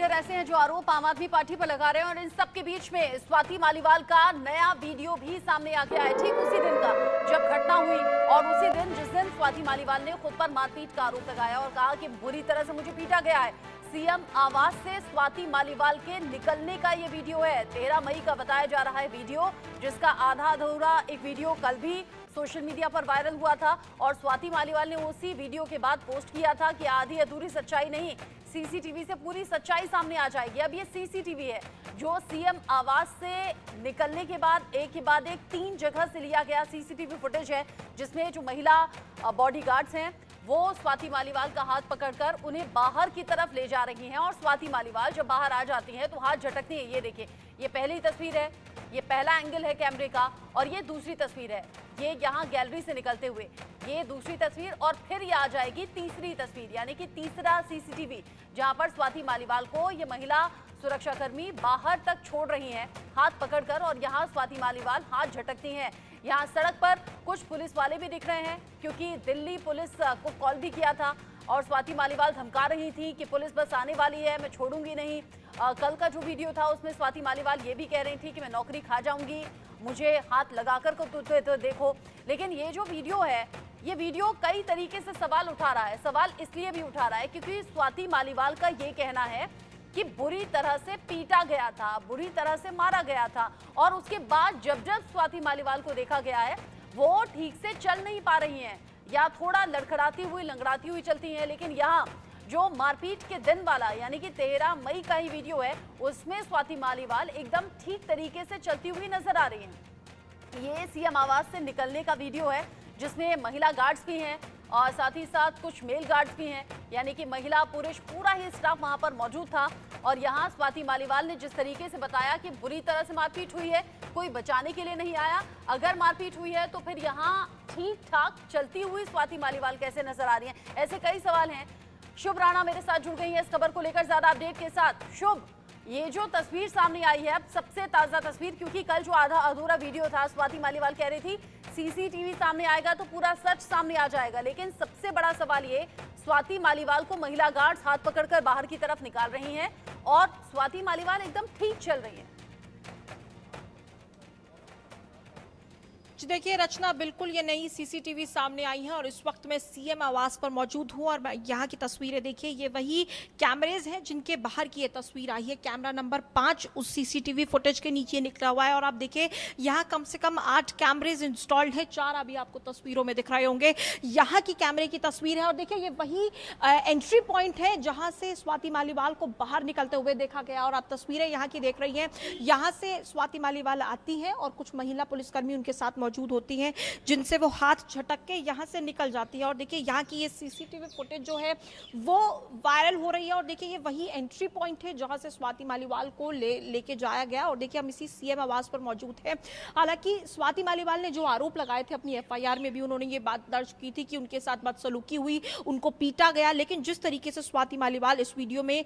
Leader ऐसे हैं जो आरोप आम आदमी पार्टी पर लगा रहे हैं और इन सब के बीच में स्वाति मालीवाल का नया वीडियो भी सामने आ गया है, ठीक उसी दिन का जब घटना हुई और उसी दिन जिस दिन स्वाति मालीवाल ने खुद पर मारपीट का आरोप लगाया और कहा कि बुरी तरह से मुझे पीटा गया है। सीएम आवास से स्वाति मालीवाल के निकलने का ये वीडियो है। 13 मई का बताया जा रहा है वीडियो, जिसका आधा अधूरा एक वीडियो कल भी सोशल मीडिया पर वायरल हुआ था और स्वाति मालीवाल ने उसी वीडियो के बाद पोस्ट किया था कि आधी अधूरी सच्चाई नहीं, सीसीटीवी से पूरी सच्चाई सामने आ जाएगी। अब ये सीसीटीवी है जो सीएम आवास से निकलने के बाद एक के बाद एक 3 जगह से लिया गया सीसीटीवी फुटेज है, जिसमें जो महिला बॉडीगार्ड्स हैं वो स्वाति मालीवाल का हाथ पकड़कर उन्हें बाहर की तरफ ले जा रही हैं और स्वाति मालीवाल जब बाहर आ जाती हैं तो हाथ झटकती है। ये देखिए, ये पहली तस्वीर है, ये पहला एंगल है कैमरे का और ये दूसरी तस्वीर है, ये यहाँ गैलरी से निकलते हुए ये दूसरी तस्वीर और फिर ये आ जाएगी तीसरी तस्वीर, यानी कि तीसरा सीसीटीवी जहां पर स्वाति मालीवाल को ये महिला सुरक्षाकर्मी बाहर तक छोड़ रही हैं हाथ पकड़कर और यहाँ स्वाति मालीवाल हाथ झटकती हैं। यहाँ सड़क पर कुछ पुलिस वाले भी दिख रहे हैं क्योंकि दिल्ली पुलिस को कॉल भी किया था और स्वाति मालीवाल धमका रही थी कि पुलिस बस आने वाली है, मैं छोड़ूंगी नहीं। कल का जो वीडियो था उसमें स्वाति मालीवाल ये भी कह रही थी कि मैं नौकरी खा जाऊंगी, मुझे हाथ लगाकर तो देखो। लेकिन ये जो वीडियो है, ये वीडियो कई तरीके से सवाल उठा रहा है। सवाल इसलिए भी उठा रहा है क्योंकि स्वाति मालीवाल का ये कहना है कि बुरी तरह से पीटा गया था, बुरी तरह से मारा गया था और उसके बाद जब जब स्वाति मालीवाल को देखा गया है वो ठीक से चल नहीं पा रही हैं या थोड़ा लड़खड़ाती हुई लंगड़ाती हुई चलती हैं। लेकिन यहाँ जो मारपीट के दिन वाला यानी कि 13 मई का ही वीडियो है उसमें स्वाति मालीवाल एकदम ठीक तरीके से चलती हुई नजर आ रही हैं। ये सीएम आवास से निकलने का वीडियो है जिसमें महिला गार्ड्स भी हैं और साथ ही साथ कुछ मेल गार्ड्स भी हैं, यानी कि महिला पुरुष पूरा ही स्टाफ वहां पर मौजूद था। और यहाँ स्वाति मालीवाल ने जिस तरीके से बताया कि बुरी तरह से मारपीट हुई है, कोई बचाने के लिए नहीं आया, अगर मारपीट हुई है तो फिर यहाँ ठीक ठाक चलती हुई स्वाति मालीवाल कैसे नजर आ रही है, ऐसे कई सवाल हैं। शुभ राणा मेरे साथ जुड़ गई है इस खबर को लेकर ज्यादा अपडेट के साथ। शुभ, ये जो तस्वीर सामने आई है अब सबसे ताजा तस्वीर, क्योंकि कल जो आधा अधूरा वीडियो था स्वाति मालीवाल कह रही थी सीसीटीवी सामने आएगा तो पूरा सच सामने आ जाएगा, लेकिन सबसे बड़ा सवाल ये स्वाति मालीवाल को महिला गार्ड्स हाथ पकड़कर बाहर की तरफ निकाल रही हैं और स्वाति मालीवाल एकदम ठीक चल रही है। देखिए रचना, बिल्कुल ये नई सीसीटीवी सामने आई है और इस वक्त मैं सीएम आवास पर मौजूद हूं और यहाँ की तस्वीरें देखिए, ये वही कैमरेज हैं जिनके बाहर की ये तस्वीर आई है। कैमरा नंबर 5 उस सीसीटीवी फुटेज के नीचे निकला हुआ है और आप देखिए यहाँ कम से कम 8 कैमरेज इंस्टॉल्ड है, 4 अभी आपको तस्वीरों में दिख रहे होंगे। यहाँ की कैमरे की तस्वीर है और देखिए ये वही एंट्री पॉइंट है जहाँ से स्वाति मालीवाल को बाहर निकलते हुए देखा गया और आप तस्वीरें यहाँ की देख रही हैं। यहाँ से स्वाति मालीवाल आती है और कुछ महिला पुलिसकर्मी उनके साथ मौजूद होती हैं जिनसे वो हाथ झटक के यहाँ से निकल जाती है। और देखिए यहाँ की ये सीसीटीवी फुटेज जो है वो वायरल हो रही है और देखिए ये वही एंट्री पॉइंट है जहाँ से स्वाति मालीवाल को लेके जाया गया और देखिए हम इसी सीएम आवास पर मौजूद हैं। हालांकि स्वाति मालीवाल ने जो आरोप लगाए थे अपनी एफआईआर में भी उन्होंने ये बात दर्ज की थी कि उनके साथ बदसलूकी हुई, उनको पीटा गया, लेकिन जिस तरीके से स्वाति मालीवाल इस वीडियो में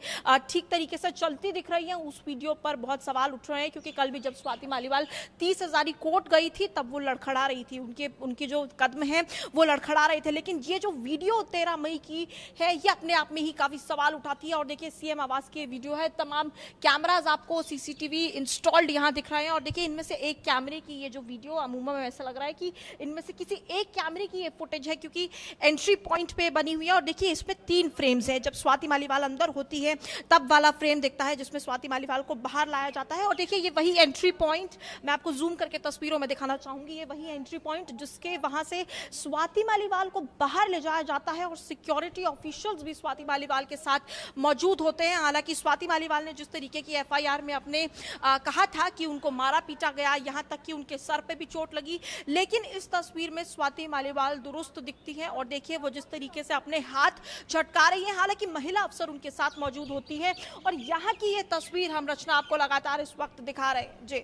ठीक तरीके से चलती दिख रही है उस वीडियो पर बहुत सवाल उठ रहे हैं, क्योंकि कल भी जब स्वाति मालीवाल 30 हजारी कोर्ट गई थी तब वो लड़खड़ा रही थी, उनके जो कदम हैं वो लड़खड़ा रहे थे। लेकिन ये जो वीडियो 13 मई की है ये अपने आप में ही काफी सवाल उठाती है और देखिए सीएम आवास की वीडियो है, तमाम कैमराज आपको सीसीटीवी इंस्टॉल्ड यहाँ दिख रहे हैं और देखिए इनमें से एक कैमरे की ये जो वीडियो अमूमन ऐसा लग रहा है कि इनमें से किसी एक कैमरे की ये फुटेज है, क्योंकि एंट्री पॉइंट पे बनी हुई है और देखिए इसमें 3 फ्रेम्स है। जब स्वाति मालीवाल अंदर होती है तब वाला फ्रेम दिखता है जिसमें स्वाति मालीवाल को बाहर लाया जाता है और देखिए ये वही एंट्री पॉइंट, मैं आपको जूम करके तस्वीरों में दिखाना चाहूंगी, ये वही एंट्री पॉइंट जिसके वहां से स्वाति मालीवाल को बाहर ले जाया जाता है और सिक्योरिटी ऑफिशियल्स भी स्वाति मालीवाल के साथ मौजूद होते हैं। हालांकि स्वाति मालीवाल ने जिस तरीके की एफआईआर में अपने कहा था कि उनको मारा पीटा गया, यहां तक कि उनके सर पे भी चोट लगी, लेकिन इस तस्वीर में स्वाति मालीवाल दुरुस्त दिखती है और देखिए वो जिस तरीके से अपने हाथ झटका रही है, हालांकि महिला अफसर उनके साथ मौजूद होती है और यहाँ की ये तस्वीर हम रचना आपको लगातार इस वक्त दिखा रहे हैं। जी,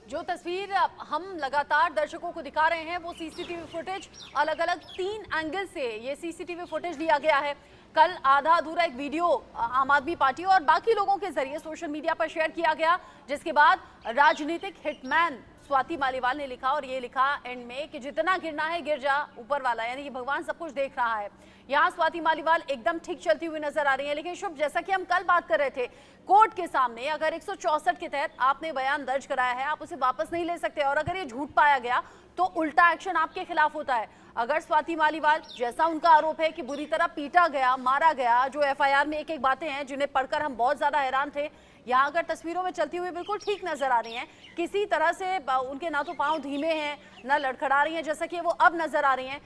जो तस्वीर हम लगातार दर्शकों को दिखा रहे हैं वो सीसीटीवी फुटेज अलग अलग 3 एंगल से ये सीसीटीवी फुटेज लिया गया है। कल आधा अधूरा एक वीडियो आम आदमी पार्टी और बाकी लोगों के जरिए सोशल मीडिया पर शेयर किया गया, जिसके बाद राजनीतिक हिटमैन स्वाति मालीवाल ने लिखा, और ये लिखा एंड में कि जितना गिरना है गिर जा ऊपर वाला, यानी कि भगवान सब कुछ देख रहा है। यहाँ स्वाति मालीवाल एकदम ठीक चलती हुई नजर आ रही है। लेकिन शुभ, जैसा कि हम कल बात कर रहे थे, कोर्ट के सामने अगर 164 के तहत आपने बयान दर्ज कराया है, आप उसे वापस नहीं ले सकते, और अगर ये झूठ पाया गया तो उल्टा एक्शन आपके खिलाफ होता है। अगर स्वाति मालीवाल, जैसा उनका आरोप है कि बुरी तरह पीटा गया, मारा गया, जो एफआईआर में एक एक बातें हैं जिन्हें पढ़कर हम बहुत ज्यादा हैरान थे, यहाँ अगर तस्वीरों में चलती हुई बिल्कुल ठीक नजर आ रही हैं, किसी तरह से उनके ना तो पांव धीमे हैं, ना लड़खड़ा रही हैं जैसा कि वो अब नजर आ रही हैं,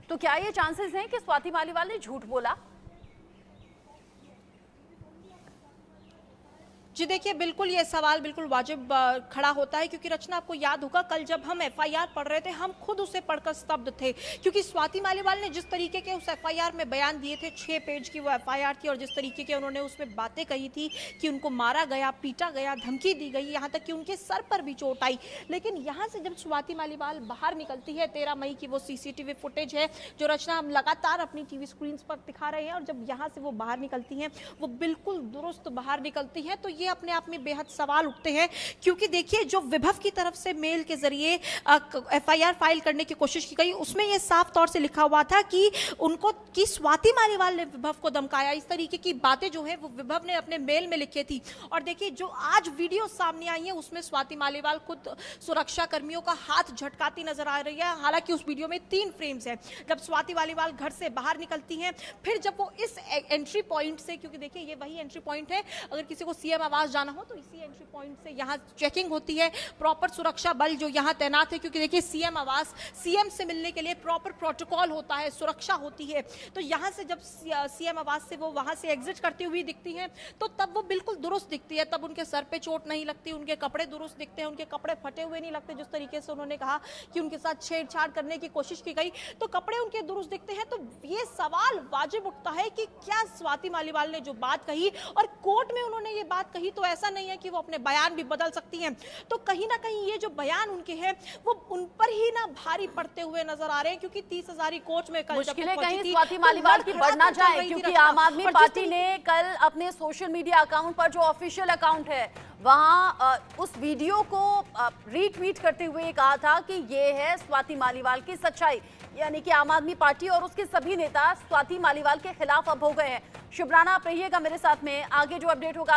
तो क्या ये चांसेस हैं कि स्वाति मालीवाल ने झूठ बोला? जी देखिए, बिल्कुल ये सवाल बिल्कुल वाजिब खड़ा होता है, क्योंकि रचना, आपको याद होगा कल जब हम एफआईआर पढ़ रहे थे, हम खुद उसे पढ़कर स्तब्ध थे, क्योंकि स्वाति मालीवाल ने जिस तरीके के उस एफआईआर में बयान दिए थे, 6 पेज की वो एफआईआर थी, और जिस तरीके के उन्होंने उसमें बातें कही थी कि उनको मारा गया, पीटा गया, धमकी दी गई, यहाँ तक कि उनके सर पर भी चोट आई। लेकिन यहाँ से जब स्वाति मालीवाल बाहर निकलती है, 13 मई की वो सीसीटीवी फुटेज है जो रचना हम लगातार अपनी टीवी स्क्रीन पर दिखा रहे हैं, और जब यहाँ से वो बाहर निकलती हैं, वो बिल्कुल दुरुस्त बाहर निकलती हैं, तो ये अपने आप में बेहद सवाल उठते हैं। क्योंकि देखिए, जो विभव की तरफ से मेल के जरिए एफआईआर फाइल करने की कोशिश की गई, उसमें यह साफ तौर से लिखा हुआ था कि उनको, कि स्वाति मालीवाल ने विभव को धमकाया। इस तरीके की बातें जो है वो विभव ने अपने मेल में लिखी थी। और देखिए, जो आज वीडियो सामने आई है उसमें स्वाति मालीवाल खुद सुरक्षा कर्मियों का हाथ झटकाती नजर आ रही है। हालांकि उस वीडियो में 3 फ्रेम्स हैं, जब स्वाति मालीवाल घर से बाहर निकलती हैं, फिर जब वो इस एंट्री पॉइंट से, क्योंकि देखिए ये वही एंट्री पॉइंट है, अगर किसी को सीएम आवास जाना हो तो इसी एंट्री पॉइंट से यहाँ चेकिंग होती है, प्रॉपर सुरक्षा बल जो यहाँ तैनात है, क्योंकि देखिए सीएम आवास, सीएम से मिलने के लिए प्रॉपर प्रोटोकॉल होता है, सुरक्षा होती है। तो यहाँ से जब सीएम आवास से वो वहां से एग्जिट करती हुई दिखती हैं, तो तब वो बिल्कुल दुरुस्त दिखती है, तब उनके सर पे चोट नहीं लगती, उनके कपड़े दुरुस्त दिखते हैं, उनके कपड़े फटे हुए नहीं लगते। जिस तरीके से उन्होंने कहा कि उनके साथ छेड़छाड़ करने की कोशिश की गई, तो कपड़े उनके दुरुस्त दिखते हैं। तो ये सवाल वाजिब उठता है कि क्या स्वाति मालीवाल ने जो बात कही, और कोर्ट में उन्होंने ये बात कही, तो ऐसा नहीं है कि वो अपने बयान भी बदल सकती हैं, तो कहीं ना कहीं ये जो बयान उनके हैं वो उन पर ही ना भारी पड़ते हुए नजर आ रहे हैं। क्योंकि 30,000 कोच में कल मुश्किलें कहीं स्वाति मालीवाल की बढ़ ना जाए, क्योंकि आम आदमी पार्टी ने कल अपने सोशल मीडिया अकाउंट पर, जो ऑफिशियल अकाउंट है, वहां उस वीडियो को रीट्वीट करते हुए कहा था कि ये है स्वाति मालीवाल की सच्चाई, यानी कि आम आदमी पार्टी और उसके सभी नेता स्वाति मालीवाल के खिलाफ अब हो गए हैं। शुभराना, आप रहिएगा मेरे साथ में, आगे जो अपडेट होगा